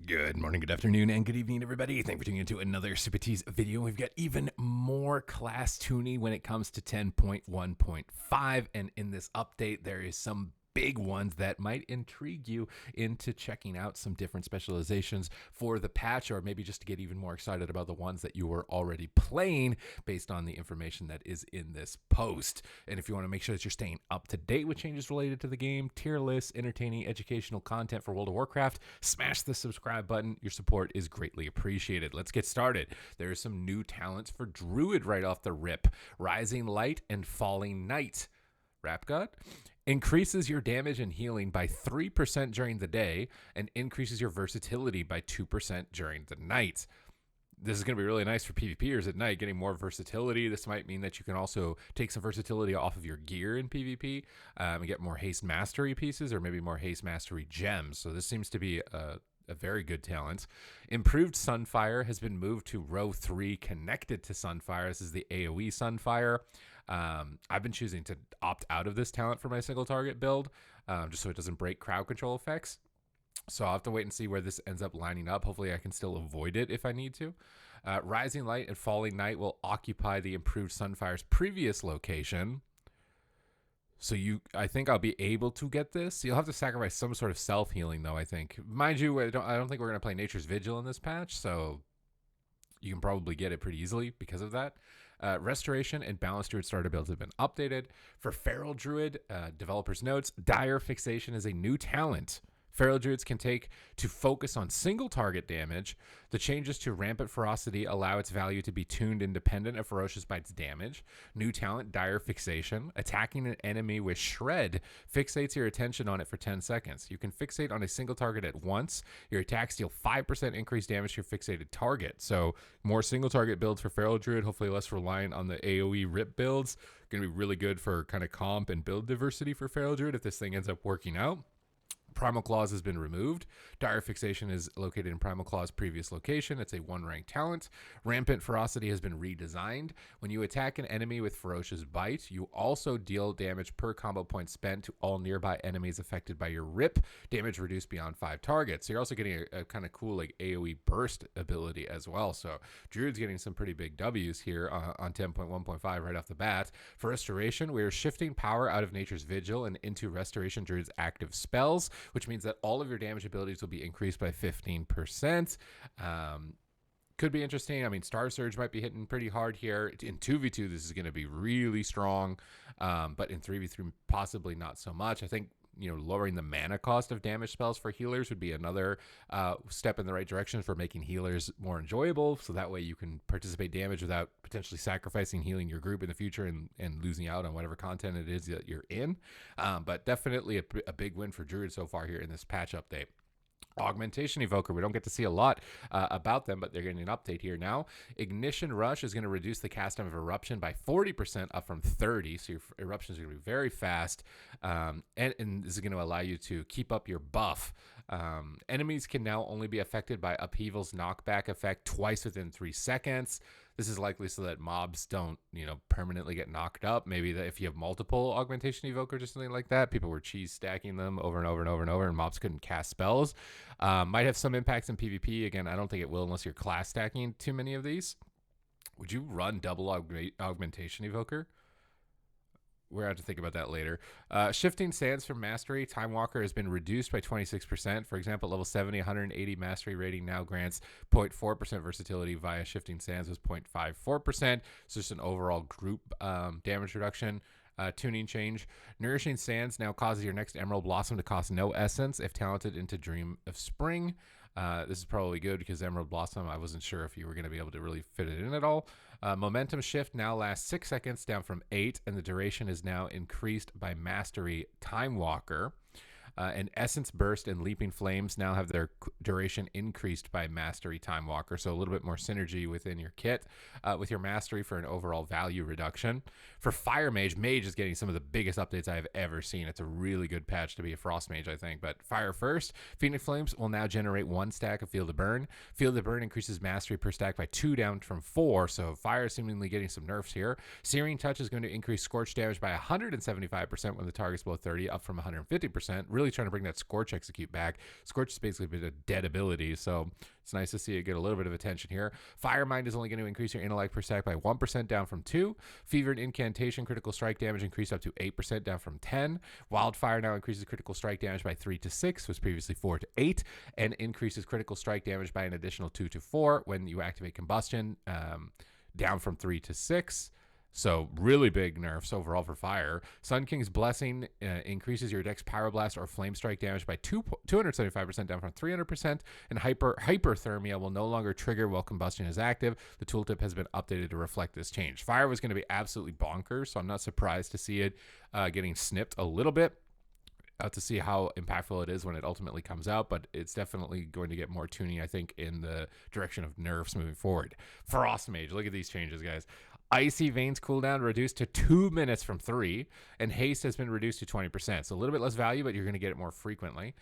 Good morning, good afternoon, and good evening, everybody. Thank you for tuning into another Supatease video. We've got even more class tuning when it comes to 10.1.5, and in this update, there is some big ones that might intrigue you into checking out some different specializations for the patch, or maybe just to get even more excited about the ones that you were already playing based on the information that is in this post. And if you want to make sure that you're staying up to date with changes related to the game, tier lists, entertaining, educational content for World of Warcraft, smash the subscribe button. Your support is greatly appreciated. Let's get started. There are some new talents for Druid right off the rip. Rising Light and Falling Night. Rap God increases your damage and healing by 3% during the day and increases your versatility by 2% during the night. This is going to be really nice for PvPers at night, getting more versatility. This might mean that you can also take some versatility off of your gear in PvP and get more haste mastery pieces or maybe more haste mastery gems. So this seems to be a very good talent. Improved Sunfire has been moved to row 3 connected to Sunfire. This is the AoE Sunfire. I've been choosing to opt out of this talent for my single target build, just so it doesn't break crowd control effects. So I'll have to wait and see where this ends up lining up. Hopefully I can still avoid it if I need to. Rising Light and Falling Night will occupy the improved Sunfire's previous location. So I think I'll be able to get this. You'll have to sacrifice some sort of self-healing, though, I think. Mind you, I don't think we're going to play Nature's Vigil in this patch, so you can probably get it pretty easily because of that. Restoration and Balanced Druid starter builds have been updated. For Feral Druid, developers' notes, Dire Fixation is a new talent Feral Druids can take to focus on single target damage. The changes to Rampant Ferocity allow its value to be tuned independent of Ferocious Bite's damage. New talent, Dire Fixation. Attacking an enemy with Shred fixates your attention on it for 10 seconds. You can fixate on a single target at once. Your attacks deal 5% increased damage to your fixated target. So more single target builds for Feral Druid, hopefully less reliant on the AoE rip builds. Going to be really good for kind of comp and build diversity for Feral Druid if this thing ends up working out. Primal Claws has been removed. Dire Fixation is located in Primal Claw's previous location. It's a 1-rank talent. Rampant Ferocity has been redesigned. When you attack an enemy with Ferocious Bite, you also deal damage per combo point spent to all nearby enemies affected by your rip. Damage reduced beyond 5 targets. So you're also getting a kind of cool like AoE burst ability as well. So Druid's getting some pretty big W's here on 10.1.5 right off the bat. For Restoration, we are shifting power out of Nature's Vigil and into Restoration Druid's active spells, which means that all of your damage abilities will be increased by 15%. Could be interesting. I mean, Star Surge might be hitting pretty hard here. In 2v2, this is going to be really strong, but in 3v3, possibly not so much. I think, lowering the mana cost of damage spells for healers would be another step in the right direction for making healers more enjoyable. So that way you can participate damage without potentially sacrificing healing your group in the future and losing out on whatever content it is that you're in. But definitely a big win for Druid so far here in this patch update. Augmentation Evoker, we don't get to see a lot about them, but they're getting an update here now. Ignition Rush is going to reduce the cast time of Eruption by 40% up from 30, so your eruptions are going to be very fast, and this is going to allow you to keep up your buff. Enemies can now only be affected by Upheaval's knockback effect twice within 3 seconds. This is likely so that mobs don't, permanently get knocked up. Maybe that if you have multiple Augmentation Evokers or something like that, people were cheese stacking them over and over and over and over, and mobs couldn't cast spells. Might have some impacts in PvP. Again, I don't think it will unless you're class stacking too many of these. Would you run double Augmentation Evoker? We're going to have to think about that later. Shifting Sands for Mastery. Time Walker has been reduced by 26%. For example, level 70, 180 Mastery rating now grants 0.4% versatility via Shifting Sands was 0.54%. So just an overall group damage reduction. Tuning change. Nourishing Sands now causes your next Emerald Blossom to cost no essence if talented into Dream of Spring. This is probably good because Emerald Blossom, I wasn't sure if you were going to be able to really fit it in at all. Momentum Shift now lasts 6 seconds down from 8, and the duration is now increased by Mastery Time Walker. And Essence Burst and Leaping Flames now have their duration increased by Mastery Time Walker, so a little bit more synergy within your kit with your Mastery for an overall value reduction. For Fire Mage, Mage is getting some of the biggest updates I have ever seen. It's a really good patch to be a Frost Mage, I think. But Fire first, Phoenix Flames will now generate 1 stack of Field of Burn. Field of Burn increases Mastery per stack by 2 down from 4, so Fire is seemingly getting some nerfs here. Searing Touch is going to increase Scorch damage by 175% when the target's below 30, up from 150%. Really really trying to bring that Scorch Execute back. Scorch has basically been a dead ability, so it's nice to see it get a little bit of attention here. Fire Mind is only going to increase your intellect per stack by 1%, down from 2. Fever and Incantation critical strike damage increased up to 8%, down from 10. Wildfire now increases critical strike damage by 3 to 6, was previously 4 to 8, and increases critical strike damage by an additional 2 to 4 when you activate Combustion, down from 3 to 6. So really big nerfs overall for fire. Sun King's Blessing increases your Dex Pyroblast or Flame Strike damage by 275%, down from 300%. And Hyperthermia will no longer trigger while combustion is active. The tooltip has been updated to reflect this change. Fire was going to be absolutely bonkers, so I'm not surprised to see it getting snipped a little bit. To see how impactful it is when it ultimately comes out, but it's definitely going to get more tuning, I think, in the direction of nerfs moving forward. Frost Mage, look at these changes, guys. Icy Veins cooldown reduced to 2 minutes from 3, and haste has been reduced to 20%. So a little bit less value, but you're going to get it more frequently.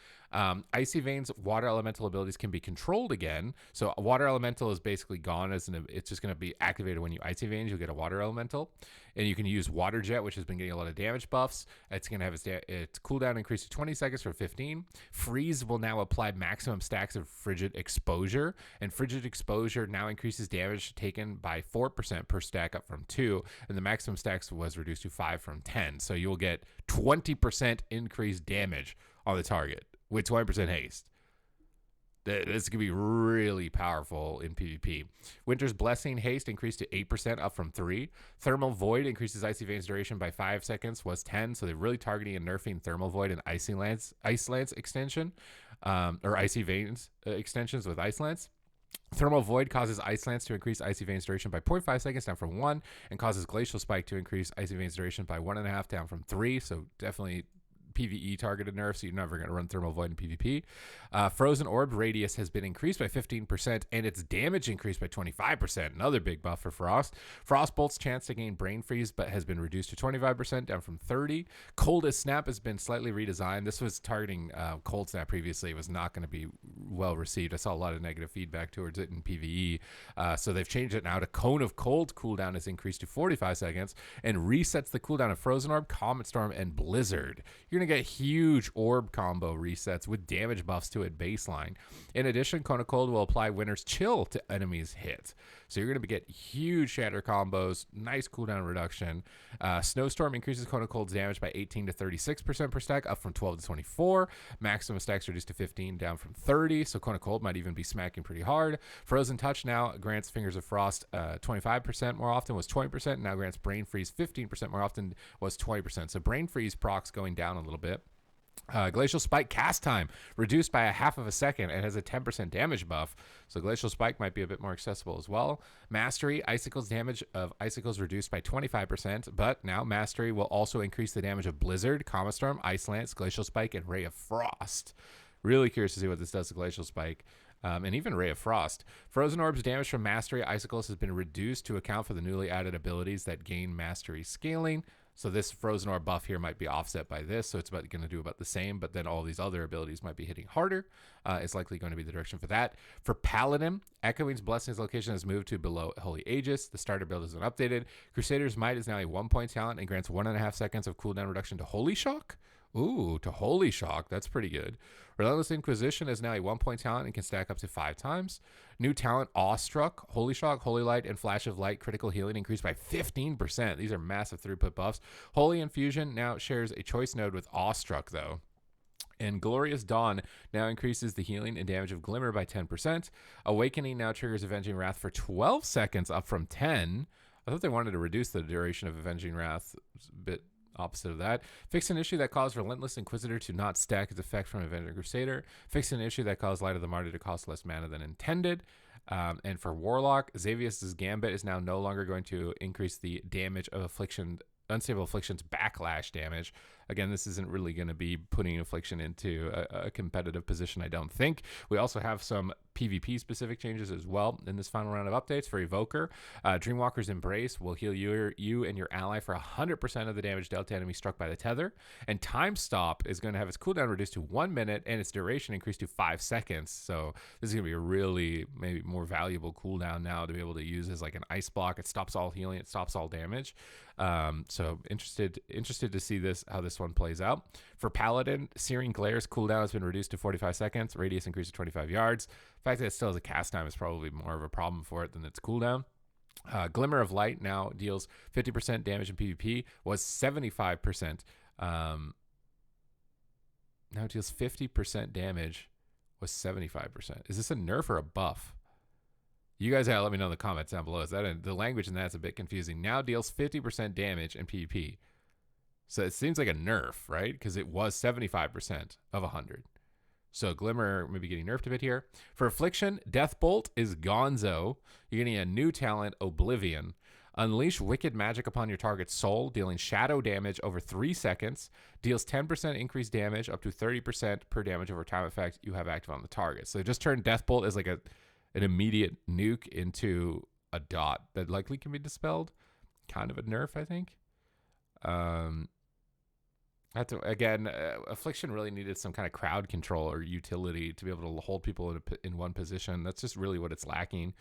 Icy Veins water elemental abilities can be controlled again. So a water elemental is basically gone, it's just going to be activated when you Icy Veins. You'll get a water elemental, and you can use Water Jet, which has been getting a lot of damage buffs. It's going to have its cooldown increase to 20 seconds from 15. Freeze will now apply maximum stacks of Frigid Exposure, and Frigid Exposure now increases damage taken by 4% per stack, up from 2, and the maximum stacks was reduced to 5 from 10. So you'll get 20% increased damage on the target with 20% haste. This could be really powerful in PvP. Winter's Blessing haste increased to 8%, up from 3. Thermal Void increases Icy Veins duration by 5 seconds, was 10. So they're really targeting and nerfing Thermal Void and Ice Lance extension, or Icy Veins extensions with Ice Lance. Thermal Void causes Ice Lance to increase Icy Veins duration by 0.5 seconds, down from 1, and causes Glacial Spike to increase Icy Veins duration by 1.5, down from 3. So definitely PvE targeted nerfs, so you're never going to run Thermal Void in PvP. Frozen Orb radius has been increased by 15%, and its damage increased by 25%. Another big buff for Frost. Frostbolt's chance to gain Brain Freeze but has been reduced to 25%, down from 30. Coldest Snap has been slightly redesigned. This was targeting Cold Snap previously. It was not going to be well received. I saw a lot of negative feedback towards it in PvE. So they've changed it now to Cone of Cold. Cooldown is increased to 45 seconds and resets the cooldown of Frozen Orb, Comet Storm, and Blizzard. You're going to get huge orb combo resets with damage buffs to it baseline. In addition, Cone of Cold will apply Winter's Chill to enemies hit. So you're going to get huge shatter combos, nice cooldown reduction. Snowstorm increases Cone of Cold's damage by 18 to 36% per stack, up from 12 to 24. Maximum stacks reduced to 15, down from 30. So Cone of Cold might even be smacking pretty hard. Frozen Touch now grants Fingers of Frost 25% more often, was 20%. Now grants Brain Freeze 15% more often, was 20%. So Brain Freeze procs going down a little bit. Glacial Spike cast time reduced by 1/2 of a second and has a 10% damage buff, so Glacial Spike might be a bit more accessible as well. Mastery, Icicle's damage of Icicles reduced by 25%, but now Mastery will also increase the damage of Blizzard, Comet Storm, Ice Lance, Glacial Spike, and Ray of Frost. Really curious to see what this does to Glacial Spike. And even Ray of Frost. Frozen Orb's damage from Mastery Icicles has been reduced to account for the newly added abilities that gain Mastery scaling. So this Frozen Orb buff here might be offset by this, so it's going to do about the same, but then all these other abilities might be hitting harder. It's likely going to be the direction for that. For Paladin, Echoing's Blessings location has moved to below Holy Aegis. The starter build isn't updated. Crusader's Might is now a 1-point talent and grants 1.5 seconds of cooldown reduction to Holy Shock. Ooh, to Holy Shock. That's pretty good. Relentless Inquisition is now a 1-point talent and can stack up to 5 times. New talent, Awestruck, Holy Shock, Holy Light, and Flash of Light critical healing increased by 15%. These are massive throughput buffs. Holy Infusion now shares a choice node with Awestruck, though. And Glorious Dawn now increases the healing and damage of Glimmer by 10%. Awakening now triggers Avenging Wrath for 12 seconds, up from 10. I thought they wanted to reduce the duration of Avenging Wrath. It's a bit opposite of that. Fix an issue that caused Relentless Inquisitor to not stack its effect from Avenging Crusader. Fix an issue that caused Light of the Martyr to cost less mana than intended. And for Warlock, Xavius' Gambit is now no longer going to increase the damage of Unstable Affliction's backlash damage. Again, this isn't really going to be putting Affliction into a competitive position, I don't think. We also have some PvP-specific changes as well in this final round of updates. For Evoker, Dreamwalker's Embrace will heal you and your ally for 100% of the damage dealt to enemies struck by the tether. And Time Stop is going to have its cooldown reduced to 1 minute and its duration increased to 5 seconds. So this is going to be a really maybe more valuable cooldown now to be able to use as like an ice block. It stops all healing. It stops all damage. So interested to see how this one plays out. For Paladin, Searing Glare's cooldown has been reduced to 45 seconds, radius increased to 25 yards. The fact that it still has a cast time is probably more of a problem for it than its cooldown. Glimmer of Light now deals 50% damage in PvP, was 75%. Now it deals 50% damage, was 75%. Is this a nerf or a buff? You guys gotta let me know in the comments down below. Is that the language in that's a bit confusing. Now deals 50% damage in PvP. So it seems like a nerf, right? Because it was 75% of 100. So Glimmer maybe getting nerfed a bit here. For Affliction, Deathbolt is gonzo. You're getting a new talent, Oblivion. Unleash wicked magic upon your target's soul, dealing shadow damage over 3 seconds. Deals 10% increased damage, up to 30% per damage over time effect you have active on the target. So just turn Deathbolt as like an immediate nuke into a dot that likely can be dispelled. Kind of a nerf, I think. Again, Affliction really needed some kind of crowd control or utility to be able to hold people in one position. That's just really what it's lacking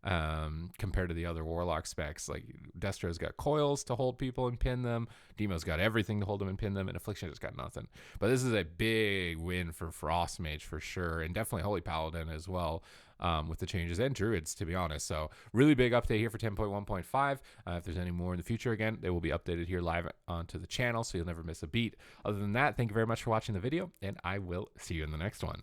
compared to the other Warlock specs. Like Destro's got coils to hold people and pin them. Demo's got everything to hold them and pin them. And Affliction just got nothing. But this is a big win for Frost Mage for sure. And definitely Holy Paladin as well. With the changes, and Druids, to be honest. So really big update here for 10.1.5. If there's any more in the future, again, they will be updated here live onto the channel, so you'll never miss a beat. Other than that, thank you very much for watching the video, and I will see you in the next one.